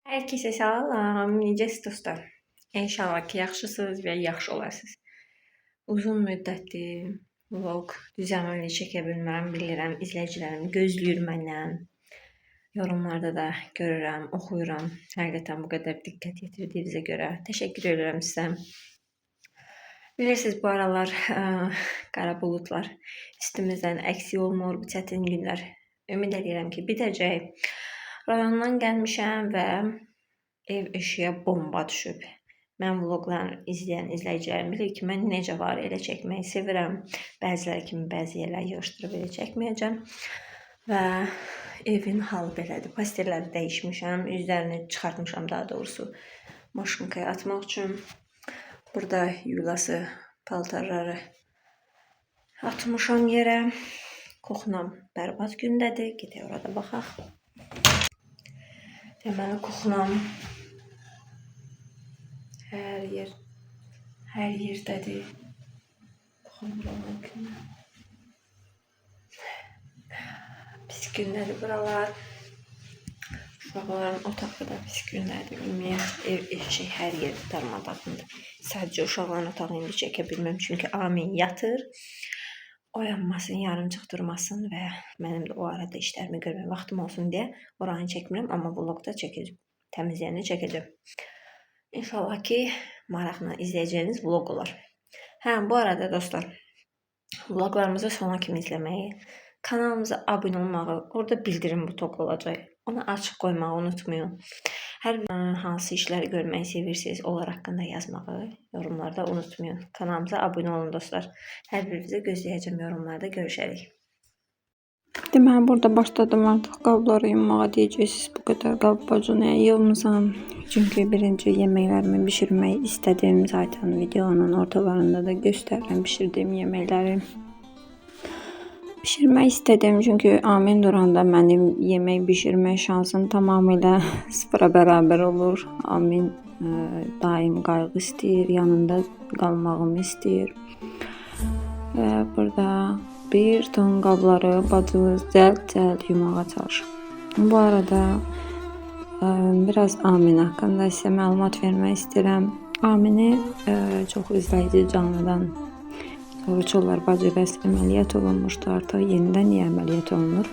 Hər kəsə salam, necəsiz dostlar? İnşallah ki, yaxşısınız və yaxşı olasınız. Uzun müddətdir vlog düzənli çəkə bilmirəm, bilirəm. İzləyicilərim gözləyir məndən. Yorumlarda da görürəm, oxuyuram. Həqiqətən bu qədər diqqət yetirdiyinizə görə təşəkkür edirəm sizə. Bilirsiniz, bu aralar qara buludlar üstümüzdən əksik olmur, bu çətin günlər. Ümid edirəm ki, bitəcək. Rayondan gəlmişəm və ev eşiyə bomba düşüb. Mən vloqlarını izləyən izləyicilərim bilir ki, mən necə var elə çəkməyi sevirəm. Bəziləri kimi bəzi yerlər yığışdırıb elə çəkməyəcəm. Və evin halı belədir. Pastelləri dəyişmişəm, üzlərini çıxartmışam daha doğrusu maşınkaya atmaq üçün. Burada yulası paltarları atmışam yerə. Kuxnam bərbad gündədir. Gedək orada baxaq. Deməli, kuxnam hər yerdədir. Pis gündədir buralar. Uşaqların otağı da pis gündədir. Ümumiyyətlə ev eşik hər yerdə darmadağındır. Sadəcə uşaqların otağını indi çəkə bilməm çünki Amin yatır. Oyanmasın, yarımçıq durmasın və mənim də o arada işlərimi görmək vaxtım olsun deyə oranı çəkmirəm, amma vlogda çəkəcəm. Təmizləyəni çəkəcəm. İnşallah ki, maraqla izləyəcəyiniz vlog olar. Bu arada dostlar, vloglarımızı sona kimi izləməyi, kanalımıza abunə olmağı, orada bildirim butonu olacaq. Onu açıq qoymağı unutmayın. Hər hansı işləri görməyi sevirsiniz, onlar haqqında yazmağı yorumlarda unutmayın. Kanalımıza abunə olun dostlar. Hər birinizə gözləyəcəm yorumlarda. Görüşərik. Deməli, burada başladım artıq qabları yummağa. Deyəcəksiniz, bu qədər qab bacınaya yığmısan. Çünki birinci yeməklərimi bişirmək istədim. Zaten videonun ortalarında da göstərirəm bişirdiyim yeməkləri. Pişirmək istədim çünki Amin duranda mənim yemək bişirmək şansım tamamilə sıfıra bərabər olur. Amin daim qayğı istəyir, yanında qalmağımı istəyir. Və burada bir ton qabları bacımız cəld yumağa çalışır. Bu arada biraz Amin haqqında sizə məlumat vermək istəyirəm. Amini çox izləyici canlıdan soruşurlar, bacı bəs əməliyyat olunmuşdu, artıq yenidən niyə əməliyyat olunur?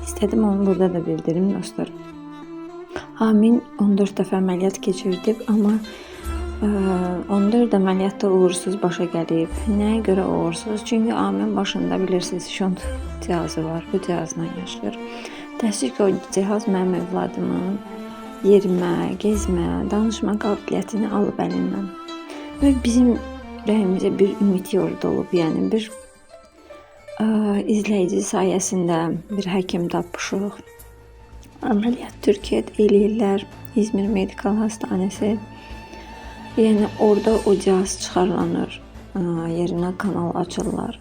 İstədim onu burada da bildirim dostlar. Amin 14 dəfə əməliyyat keçirdib, amma 14 əməliyyat da uğursuz başa gəlib. Nəyə görə uğursuz? Çünki Amin başında bilirsiniz şont cihazı var, bu cihazla yaşayır. Təəssüf ki, o cihaz mənim övladımın yerimə, gezmə, danışma qabiliyyətini alıb əlindən. Və bizim ürəyimizə bir ümid yurdu olub, yəni bir izləyici sayəsində bir həkim tapmışıq. Əməliyyat Türkiyədə eləyirlər, İzmir Medikal Hastanəsi. Yəni orada o cihaz çıxarlanır, yerinə kanal açırlar.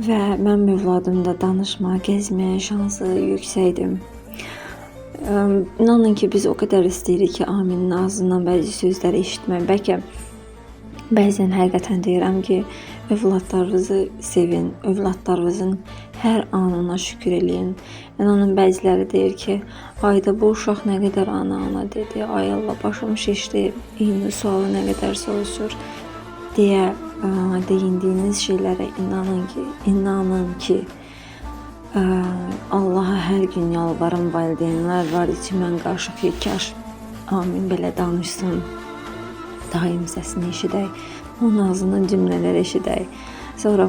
Və mənim övladımda danışma, gəzmə şansı yüksəkdir. İnanın ki, biz o qədər istəyirik ki, Aminin ağzından bəzi sözləri eşitmək. Bəlkə bəzən həqiqətən deyirəm ki, övladlarınızı sevin, övladlarınızın hər anına şükür eləyin. İnanın bəziləri deyir ki, ayda bu uşaq nə qədər ana dedi, ay Allah başım şişdi, eyni sualı nə qədər soruşur deyə deyindiyiniz şeylərə inanın ki, Allaha hər gün yalvarım, valideynlər var içimən qarşı ki, kaş Amin belə danışsın. Daim səsini eşidək, onun ağzından cümlələr eşidək. Sonra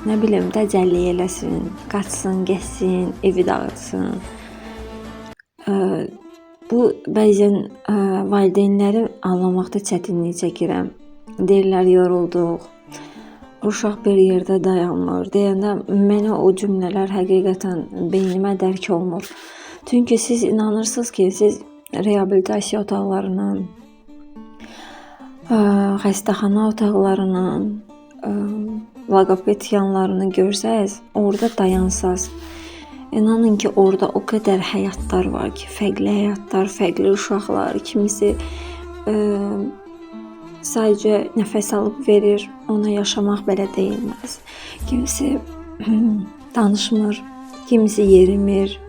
nə bilim, dəcəllik eləsin, qaçsın, gəzsin, evi dağıtsın. Bu bəzən valideynləri anlamaqda çətinlik çəkirəm. Deyirlər, yorulduq, uşaq bir yerdə dayanmır. Deyəndə mənə o cümlələr həqiqətən beynimə dərk olmur. Çünki siz inanırsınız ki, siz reabilitasiya otaqlarının, xəstəxana otaqlarının, laqoped yanlarını görsəz, orada dayansaz. İnanın ki, orada o qədər həyatlar var ki, fərqli həyatlar, fərqli uşaqlar, kimisi sadəcə nəfəs alıb verir, ona yaşamaq belə deyilməz. Kimisi danışmır, kimisi yerimir,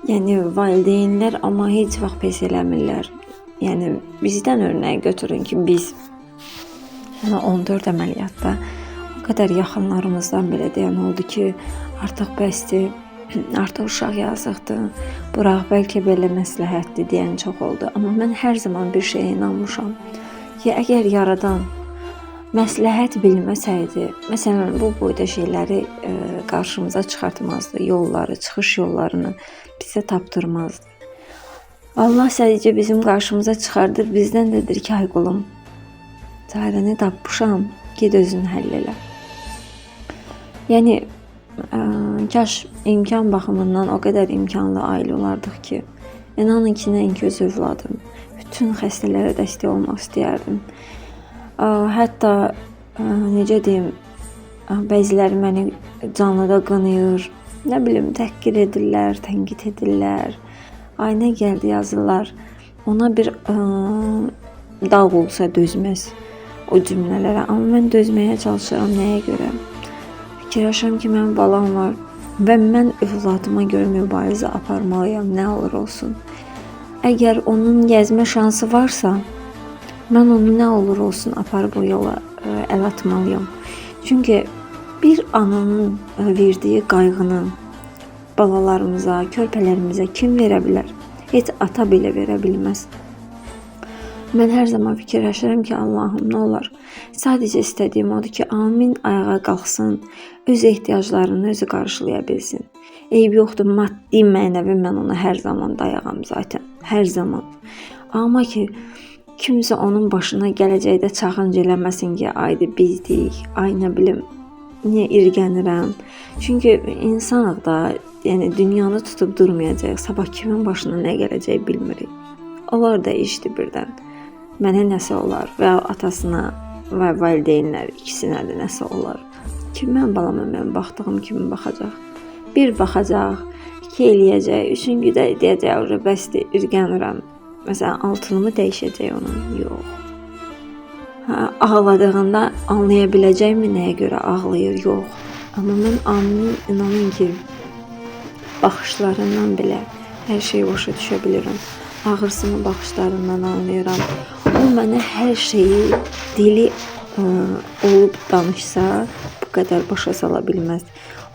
Yəni valideynlər amma heç vaxt pes eləmirlər. Yəni bizdən nümunə götürün ki, biz 14 əməliyyatda o qədər yaxınlarımızdan belə deyən oldu ki, artıq bəsdir, artıq uşaq yazıqdır, burax bəlkə belə məsləhətdir deyən çox oldu. Amma mən hər zaman bir şeyə inanmışam ki, əgər yaradan məsləhət bilməsəydi, məsələn bu boyda şeyləri qarşımıza çıxartmazdı, yolları, çıxış yollarını bizə tapdırmazdı. Allah sadəcə bizim qarşımıza çıxardır, bizdən də deyir ki, ay qulum, çarəni tapmışam, ged özün həll elə. Yəni kaş imkan baxımından o qədər imkanlı ailə olardıq ki, inanın ki, nəinki öz övladım, bütün xəstələrə dəstək olmaq istəyərdim. Hətta necə deyim, bəziləri məni canlıda qınayır, nə bilim, təhqir edirlər, tənqid edirlər. Ay nə gəldi yazırlar. Ona bir dağ olsa dözməz o cümlələrə. Amma mən dözməyə çalışıram. Nəyə görə? Fikirləşirəm ki, mənim balam var və mən övladıma görə mübarizə aparmalıyam, nə olur olsun. Əgər onun gəzmə şansı varsa, mən onu nə olur olsun aparıb o yola əl atmalıyam. Çünki bir ananın verdiyi qayğını balalarımıza, körpələrimizə kim verə bilər? Heç ata belə verə bilməz. Mən hər zaman fikirləşirəm ki, Allahım nə olar? Sadəcə istədiyim odur ki, amin ayağa qalxsın, öz ehtiyaclarını özü qarşılaya bilsin. Eyb yoxdur, maddi, mənəvi mən ona hər zaman dayağam zaten, hər zaman. Amma ki, kimsə onun başına gələcəkdə çaxınc eləməsin ki, aydı bizdik, ay nə bilim, niyə irgənirəm? Çünki insanıq da, yəni dünyanı tutub durmayacaq, sabah kimin başına nə gələcək bilmirik. Onlar da işdi birdən. Mənə nəsə olar və atasına və valideynlər ikisinə də nəsə olar. Kim mən balama mən baxdığım kimi baxacaq? Bir baxacaq, iki eləyəcək, üçüncü də deyəcək, bəsdir, irgənirəm. Məsələn, altınımı dəyişəcək onun? Yox. Ağladığında anlaya biləcəkmi nəyə görə ağlayır? Yox. Amma mən aminin inanın ki, baxışlarından belə hər şeyi başa düşə bilirəm. Ağrısını baxışlarından anlayıram. O mənə hər şeyi dili olub danışsa, bu qədər başa sala bilməz.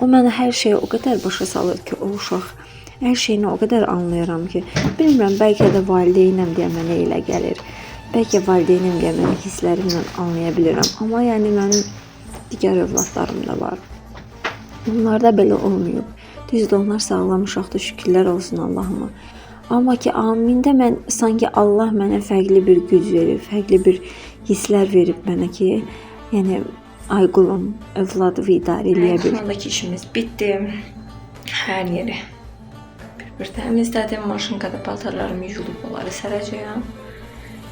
O mənə hər şeyi o qədər başa salır ki, o uşaq hər şeyini o qədər anlayıram ki, bilmirəm, bəlkə də valideynəm deyə mənə elə gəlir. Bəlkə valideynəm deyə mən hisslərimlə anlaya bilirəm. Amma yəni mənim digər övladlarım da var. Onlarda belə olmuyor. Düzdür, onlar sağlam uşaqdır, şükürlər olsun Allahıma. Amma ki, amində mən sanki Allah mənə fərqli bir güc verir, fərqli bir hisslər verib mənə ki, yəni ay qulum, övladı idarə eləyə bilir. Sonraki işimiz bitdi. Hər yeri bir təmizlədim. Maşınkada paltarlarımı yuyulub onları sərəcəyəm.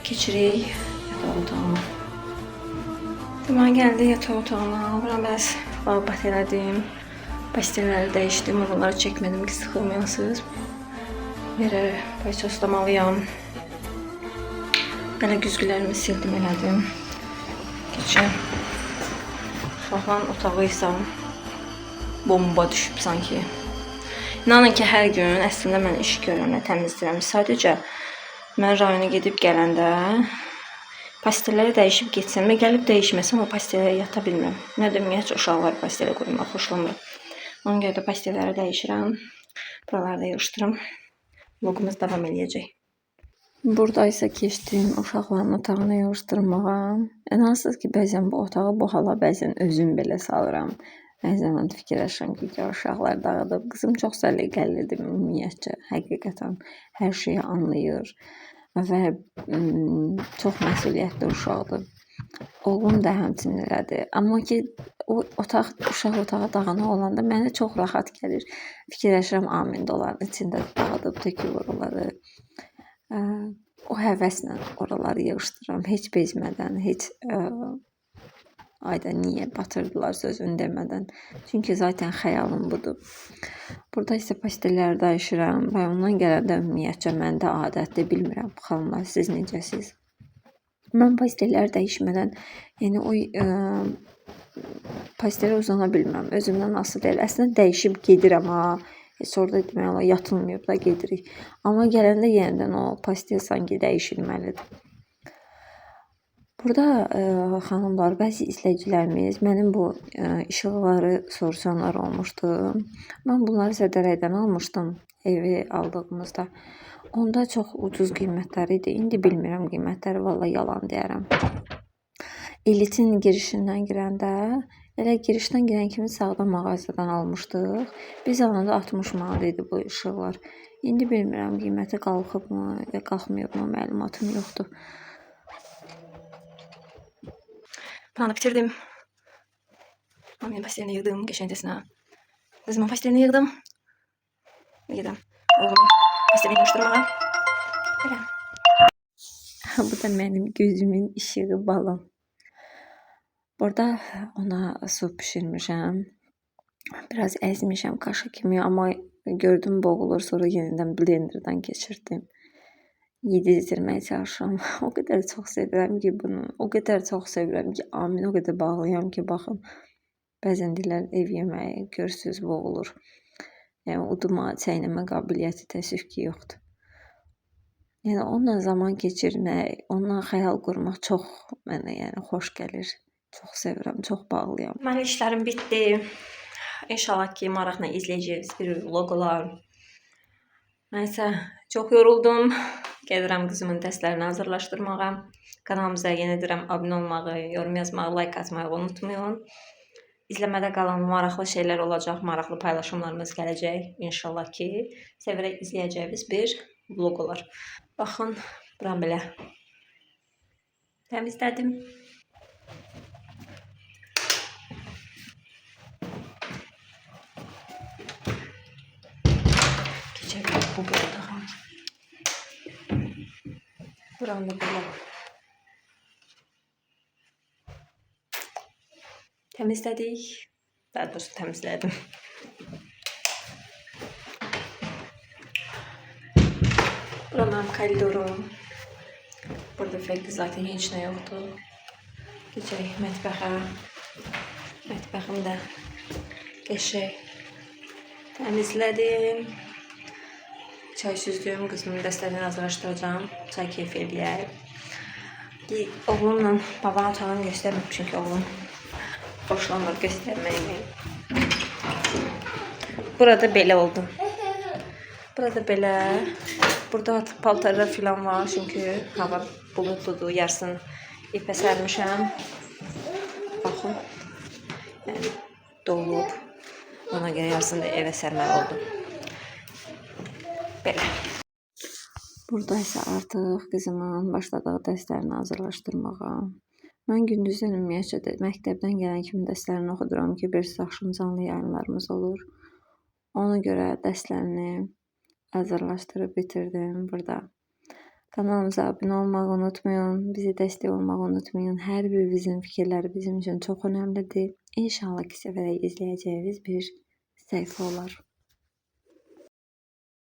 Keçirik yataq otağıma. Deməli gəldi yataq otağına. Bura bəs bağbat elədim. Pastelləri dəyişdim. Oraları çəkmədim ki, sıxılmayasınız. Yerə payçoslamalıyam. Belə güzgülərimi sildim, elədim. Keçəm. Uşaqların otağı isə bomba düşüb sanki. İnanın ki, hər gün əslində mən iş görəndə təmizləyirəm. Sadəcə mən rayona gedib gələndə pastelləri dəyişib getsəm və gəlib dəyişməsəm o pastellərə yata bilmirəm. Nə demək, heç uşaqlar pastelə qoymaq xoşlamır. Ona görə də pastellləri dəyişirəm. Buraları da yığışdırım. Vlogumuz davam eləyəcək. Burada isə keçdim uşaqların otağını yığışdırmağa. İnansınız ki, bəzən bu otağı bu hala bəzən özüm belə salıram. Bəzən fikirləşirəm ki, uşaqlar dağıdıb. Qızım çox səliqəlidir ümumiyyətcə. Həqiqətən hər şeyi anlayır və çox məsuliyyətli uşaqdır. Oğlum da həmçinin elədir. Amma ki, o uşaq otağı dağınıq olanda mənə çox rahat gəlir. Fikirləşirəm, amin onların içində dağıdıb tökülür oraları. O həvəslə oraları yığışdırıram. Heç bezmədən, heç ayda niyə batırdılar sözünü demədən. Çünki zaten xəyalım budur. Burada isə pastelləri dəyişirəm və ondan gələndə ümumiyyətcə məndə adətdir, bilmirəm. Xanımlar, siz necəsiz? Mən pastelləri dəyişmədən, yəni o pastelə uzana bilməm. Özümdən asılı deyil. Əslində dəyişib gedirəm ha. Heç orada demək olar yatılmayıb da gedirik. Amma gələndə yenidən o pastel sanki dəyişilməlidir. Burada xanımlar, bəzi izləyicilərimiz mənim bu işıqları soruşanlar olmuşdu. Mən bunları Zədərəydən almışdım evi aldığımızda. Onda çox ucuz qiymətləri idi. İndi bilmirəm qiymətləri, vallahi yalan deyərəm. Elitin girişindən girəndə, elə girişdən girən kimi sağda mağazadan almışdıq. Biz alanda 60 manat idi bu işıqlar. İndi bilmirəm qiyməti qalxıbmı, ya qalxmayıbmı, məlumatım yoxdur. Planı bitirdim. Mamimin pastelini yığdım qəşəngcəsinə. Qızımın pastelini yığdım. Gedim oğlum pastelini yığışdırmağa. Belə. Bu da mənim gözümün işığı balon. Burada ona su pişirmişəm. Biraz əzmişəm kaşa kimi, amma gördüm boğulur, sonra yenidən blenderdan keçirdim. Yedizdirməyə çalışıram. O qədər çox sevirəm ki bunu. O qədər çox sevirəm ki, amin o qədər bağlıyam ki, baxın. Bəzən deyirlər ev yeməyi görsüz boğulur. Yəni udma, çəynəmə qabiliyyəti təəssüf ki yoxdur. Yəni onunla zaman keçirmək, onunla xəyal qurmaq çox mənə xoş gəlir. Çox sevirəm, çox bağlıyam. Mənim işlərim bitdi. İnşallah ki maraqla izləyəcəyiniz bir vlog olar. Nəysə, çox yoruldum. Gedirəm qızımın dərslərini hazırlaşdırmağa. Kanalımıza yenə deyirəm abunə olmağı, yorum yazmağı, like atmağı unutmayın. İzləmədə qalan maraqlı şeylər olacaq, maraqlı paylaşımlarımız gələcək. İnşallah ki sevərək izləyəcəyiniz bir vlog olar. Baxın, buram belə təmizlədim. Keçək bu burada. Buram da belə təmizlədik. Daha doğrusu təmizlədim. Bura mənim koridorum. Burada fərqli zaten heç nə yoxdur. Keçək mətbəxə. Mətbəxim də qəşəng təmizlədim. Çay süzdüm, qızımın dərslərini hazırlaşdıracağım. Çay keyf eləyək. Oğlumla babanın otağını göstərməm, çünki oğlum xoşlanmır göstərməyimi. Burada belə oldu. Burada belə. Burada paltarlar filan var, çünki hava bulutludur, yarısını ipə sərmişəm. Baxın, yəni dolub. Ona görə yarısını da evə sərməli oldum. Belə. Burada isə artıq qızımın başladığı dərslərini hazırlaşdırmağa. Mən gündüzdən ümumiyyətcə məktəbdən gələn kimi dərslərini oxuduram ki, bir axşam canlı yayımlarımız olur. Ona görə dərslərini hazırlaşdırıb bitirdim burada. Kanalımıza abunə olmağı unutmayın, bizi dəstək olmağı unutmayın. Hər birinizin fikirləri bizim üçün çox önəmlidir. İnşallah ki sevərək izləyəcəyiniz bir səhifə olar.